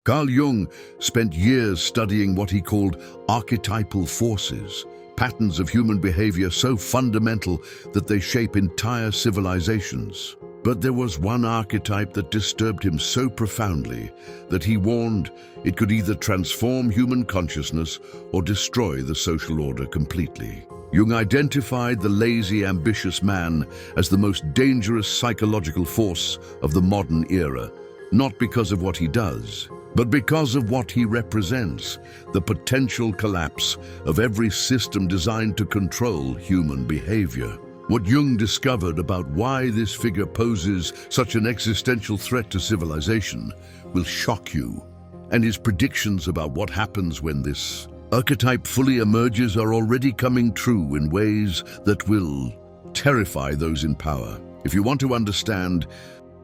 Carl Jung spent years studying what he called archetypal forces, patterns of human behavior so fundamental that they shape entire civilizations. But there was one archetype that disturbed him so profoundly that he warned it could either transform human consciousness or destroy the social order completely. Jung identified the lazy, ambitious man as the most dangerous psychological force of the modern era, not because of what he does, but because of what he represents, the potential collapse of every system designed to control human behavior. What Jung discovered about why this figure poses such an existential threat to civilization will shock you, and his predictions about what happens when this archetype fully emerges are already coming true in ways that will terrify those in power. If you want to understand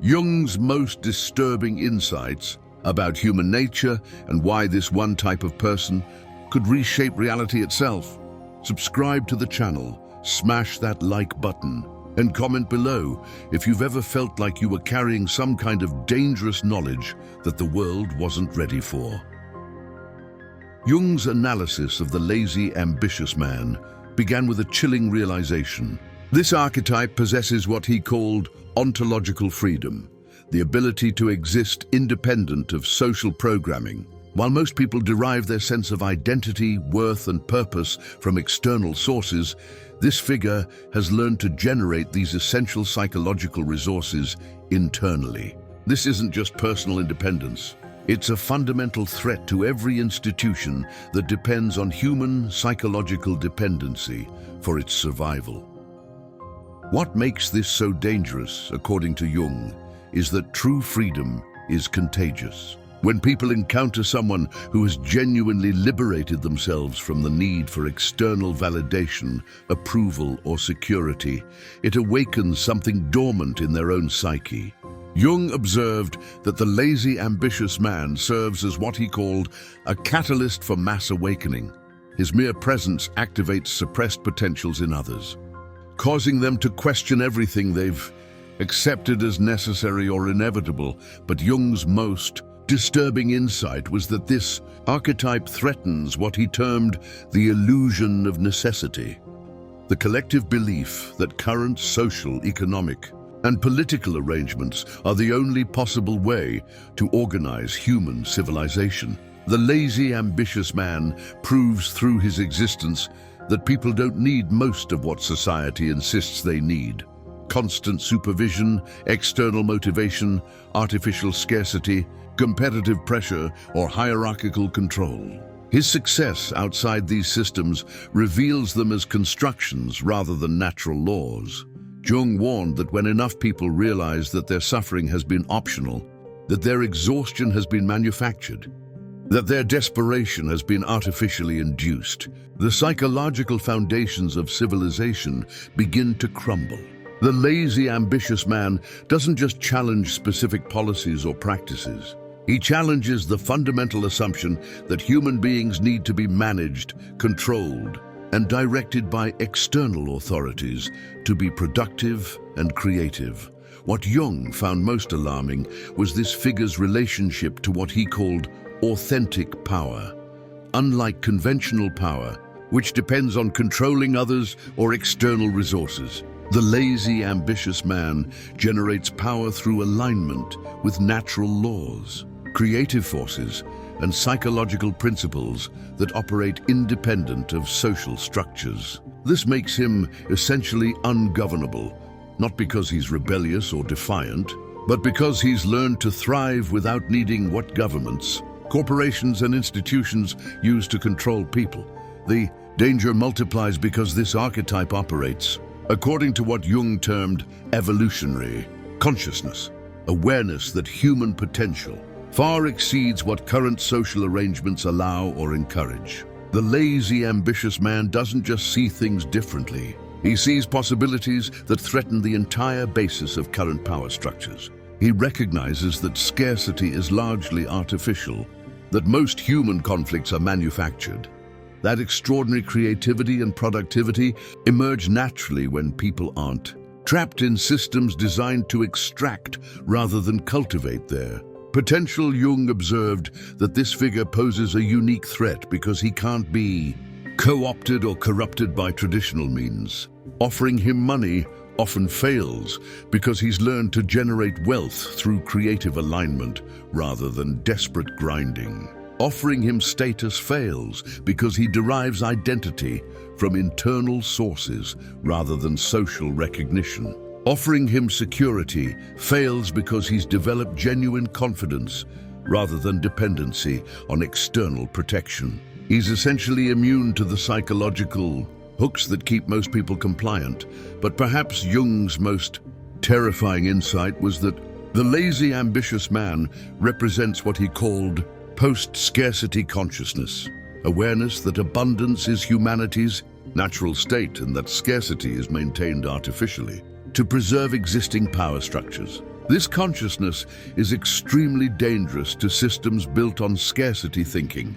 Jung's most disturbing insights about human nature and why this one type of person could reshape reality itself, subscribe to the channel, smash that like button, and comment below if you've ever felt like you were carrying some kind of dangerous knowledge that the world wasn't ready for. Jung's analysis of the lazy, ambitious man began with a chilling realization. This archetype possesses what he called ontological freedom, the ability to exist independent of social programming. While most people derive their sense of identity, worth, and purpose from external sources, this figure has learned to generate these essential psychological resources internally. This isn't just personal independence. It's a fundamental threat to every institution that depends on human psychological dependency for its survival. What makes this so dangerous, according to Jung, is that true freedom is contagious. When people encounter someone who has genuinely liberated themselves from the need for external validation, approval, or security, it awakens something dormant in their own psyche. Jung observed that the lazy, ambitious man serves as what he called a catalyst for mass awakening. His mere presence activates suppressed potentials in others, causing them to question everything they've accepted as necessary or inevitable. But Jung's most disturbing insight was that this archetype threatens what he termed the illusion of necessity, the collective belief that current social, economic, and political arrangements are the only possible way to organize human civilization. The lazy, ambitious man proves through his existence that people don't need most of what society insists they need: constant supervision, external motivation, artificial scarcity, competitive pressure, or hierarchical control. His success outside these systems reveals them as constructions rather than natural laws. Jung warned that when enough people realize that their suffering has been optional, that their exhaustion has been manufactured, that their desperation has been artificially induced, the psychological foundations of civilization begin to crumble. The lazy, ambitious man doesn't just challenge specific policies or practices. He challenges the fundamental assumption that human beings need to be managed, controlled, and directed by external authorities to be productive and creative. What Jung found most alarming was this figure's relationship to what he called authentic power. Unlike conventional power, which depends on controlling others or external resources, the lazy, ambitious man generates power through alignment with natural laws, creative forces, and psychological principles that operate independent of social structures. This makes him essentially ungovernable, not because he's rebellious or defiant, but because he's learned to thrive without needing what governments, corporations, and institutions use to control people. The danger multiplies because this archetype operates according to what Jung termed evolutionary consciousness, awareness that human potential far exceeds what current social arrangements allow or encourage. The lazy, ambitious man doesn't just see things differently. He sees possibilities that threaten the entire basis of current power structures. He recognizes that scarcity is largely artificial, that most human conflicts are manufactured, that extraordinary creativity and productivity emerge naturally when people aren't trapped in systems designed to extract rather than cultivate their potential, Jung observed that this figure poses a unique threat because he can't be co-opted or corrupted by traditional means. Offering him money often fails because he's learned to generate wealth through creative alignment rather than desperate grinding. Offering him status fails because he derives identity from internal sources rather than social recognition. Offering him security fails because he's developed genuine confidence rather than dependency on external protection. He's essentially immune to the psychological hooks that keep most people compliant. But perhaps Jung's most terrifying insight was that the lazy, ambitious man represents what he called post-scarcity consciousness, awareness that abundance is humanity's natural state and that scarcity is maintained artificially to preserve existing power structures. This consciousness is extremely dangerous to systems built on scarcity thinking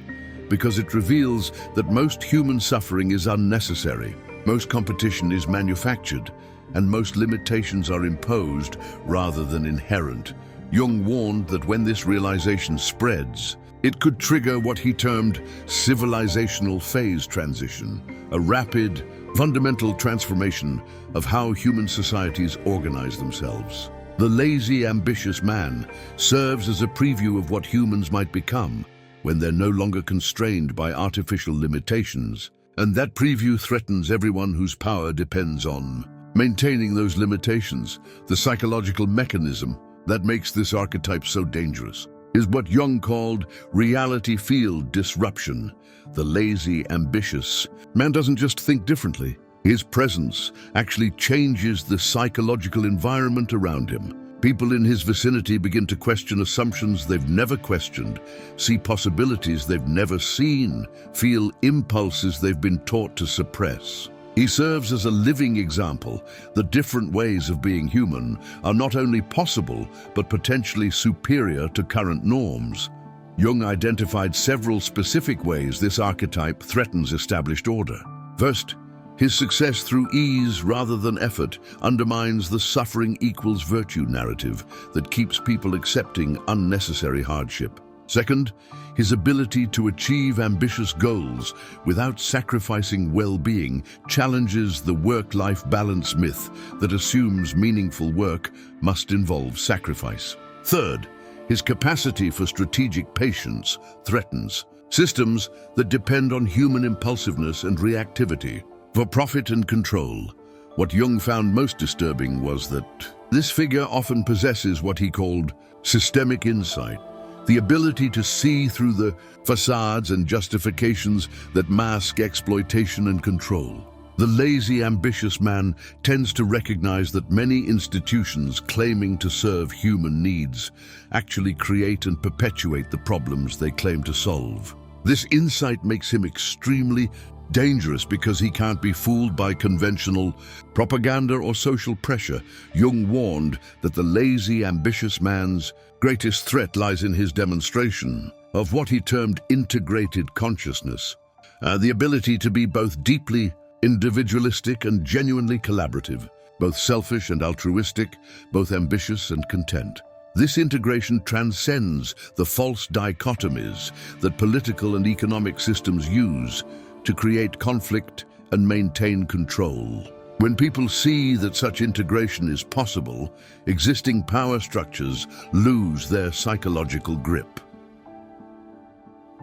because it reveals that most human suffering is unnecessary, most competition is manufactured, and most limitations are imposed rather than inherent. Jung warned that when this realization spreads, it could trigger what he termed civilizational phase transition, a rapid, fundamental transformation of how human societies organize themselves. The lazy, ambitious man serves as a preview of what humans might become when they're no longer constrained by artificial limitations, and that preview threatens everyone whose power depends on maintaining those limitations. The psychological mechanism that makes this archetype so dangerous is what Jung called reality field disruption. The lazy, ambitious man doesn't just think differently. His presence actually changes the psychological environment around him. People in his vicinity begin to question assumptions they've never questioned, see possibilities they've never seen, feel impulses they've been taught to suppress. He serves as a living example that different ways of being human are not only possible, but potentially superior to current norms. Jung identified several specific ways this archetype threatens established order. First, his success through ease rather than effort undermines the suffering equals virtue narrative that keeps people accepting unnecessary hardship. Second, his ability to achieve ambitious goals without sacrificing well-being challenges the work-life balance myth that assumes meaningful work must involve sacrifice. Third, his capacity for strategic patience threatens systems that depend on human impulsiveness and reactivity for profit and control. What Jung found most disturbing was that this figure often possesses what he called systemic insight, the ability to see through the facades and justifications that mask exploitation and control. The lazy, ambitious man tends to recognize that many institutions claiming to serve human needs actually create and perpetuate the problems they claim to solve. This insight makes him extremely dangerous because he can't be fooled by conventional propaganda or social pressure. Jung warned that the lazy, ambitious man's greatest threat lies in his demonstration of what he termed integrated consciousness, the ability to be both deeply individualistic and genuinely collaborative, both selfish and altruistic, both ambitious and content. This integration transcends the false dichotomies that political and economic systems use to create conflict and maintain control. When people see that such integration is possible, existing power structures lose their psychological grip.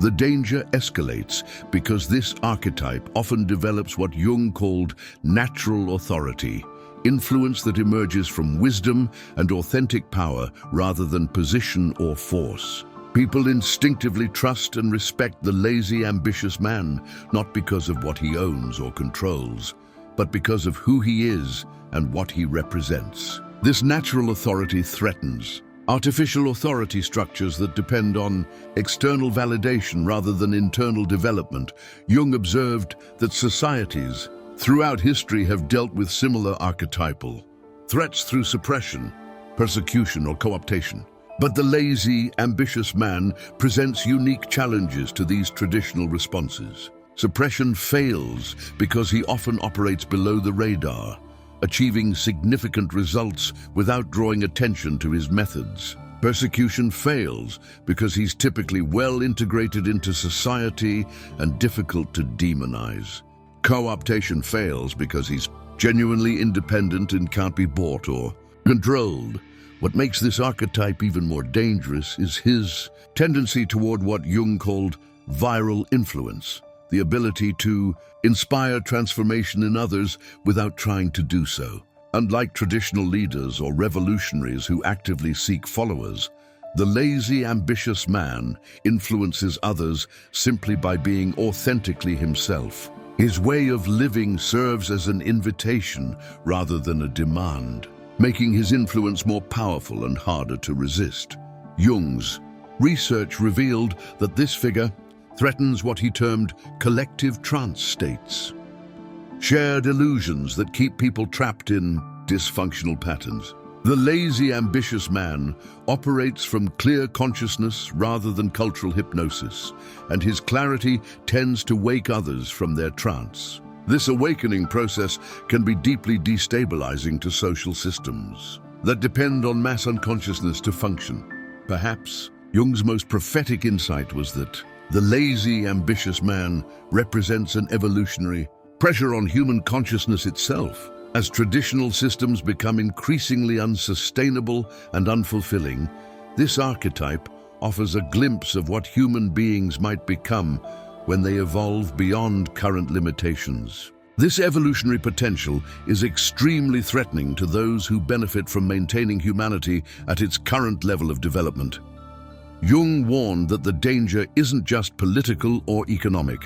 The danger escalates because this archetype often develops what Jung called natural authority, influence that emerges from wisdom and authentic power rather than position or force. People instinctively trust and respect the lazy, ambitious man, not because of what he owns or controls, but because of who he is and what he represents. This natural authority threatens artificial authority structures that depend on external validation rather than internal development. Jung observed that societies throughout history have dealt with similar archetypal threats through suppression, persecution, or co-optation. But the lazy, ambitious man presents unique challenges to these traditional responses. Suppression fails because he often operates below the radar, achieving significant results without drawing attention to his methods. Persecution fails because he's typically well integrated into society and difficult to demonize. Co-optation fails because he's genuinely independent and can't be bought or controlled. What makes this archetype even more dangerous is his tendency toward what Jung called viral influence, the ability to inspire transformation in others without trying to do so. Unlike traditional leaders or revolutionaries who actively seek followers, the lazy, ambitious man influences others simply by being authentically himself. His way of living serves as an invitation rather than a demand, making his influence more powerful and harder to resist. Jung's research revealed that this figure threatens what he termed collective trance states, shared illusions that keep people trapped in dysfunctional patterns. The lazy, ambitious man operates from clear consciousness rather than cultural hypnosis, and his clarity tends to wake others from their trance. This awakening process can be deeply destabilizing to social systems that depend on mass unconsciousness to function. Perhaps Jung's most prophetic insight was that the lazy, ambitious man represents an evolutionary pressure on human consciousness itself. As traditional systems become increasingly unsustainable and unfulfilling, this archetype offers a glimpse of what human beings might become when they evolve beyond current limitations. This evolutionary potential is extremely threatening to those who benefit from maintaining humanity at its current level of development. Jung warned that the danger isn't just political or economic,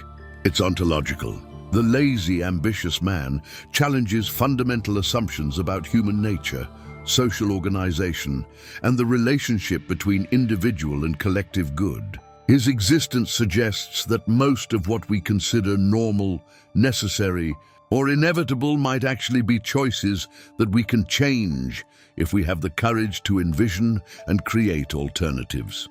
it's ontological. The lazy, ambitious man challenges fundamental assumptions about human nature, social organization, and the relationship between individual and collective good. His existence suggests that most of what we consider normal, necessary, or inevitable might actually be choices that we can change if we have the courage to envision and create alternatives.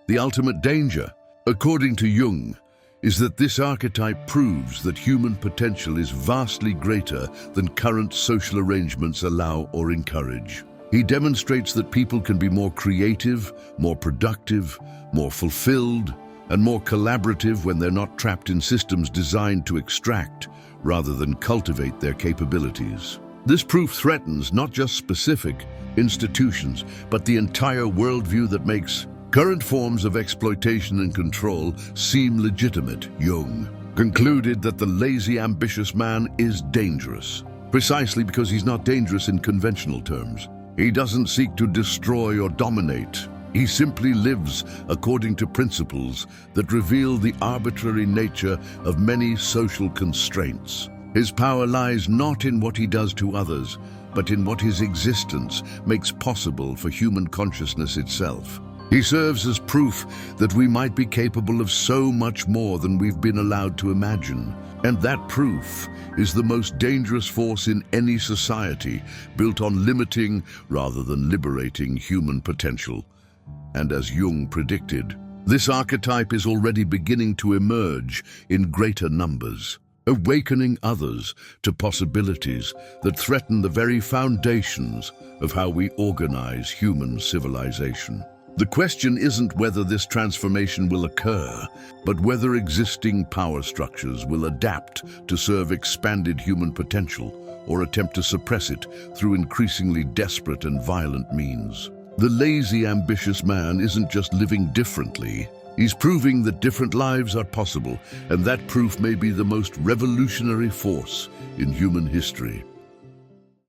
The ultimate danger, according to Jung, is that this archetype proves that human potential is vastly greater than current social arrangements allow or encourage. He demonstrates that people can be more creative, more productive, more fulfilled, and more collaborative when they're not trapped in systems designed to extract rather than cultivate their capabilities. This proof threatens not just specific institutions, but the entire worldview that makes current forms of exploitation and control seem legitimate. Jung concluded that the lazy, ambitious man is dangerous, precisely because he's not dangerous in conventional terms. He doesn't seek to destroy or dominate. He simply lives according to principles that reveal the arbitrary nature of many social constraints. His power lies not in what he does to others, but in what his existence makes possible for human consciousness itself. He serves as proof that we might be capable of so much more than we've been allowed to imagine. And that proof is the most dangerous force in any society, built on limiting rather than liberating human potential. And as Jung predicted, this archetype is already beginning to emerge in greater numbers, awakening others to possibilities that threaten the very foundations of how we organize human civilization. The question isn't whether this transformation will occur, but whether existing power structures will adapt to serve expanded human potential or attempt to suppress it through increasingly desperate and violent means. The lazy, ambitious man isn't just living differently. He's proving that different lives are possible, and that proof may be the most revolutionary force in human history.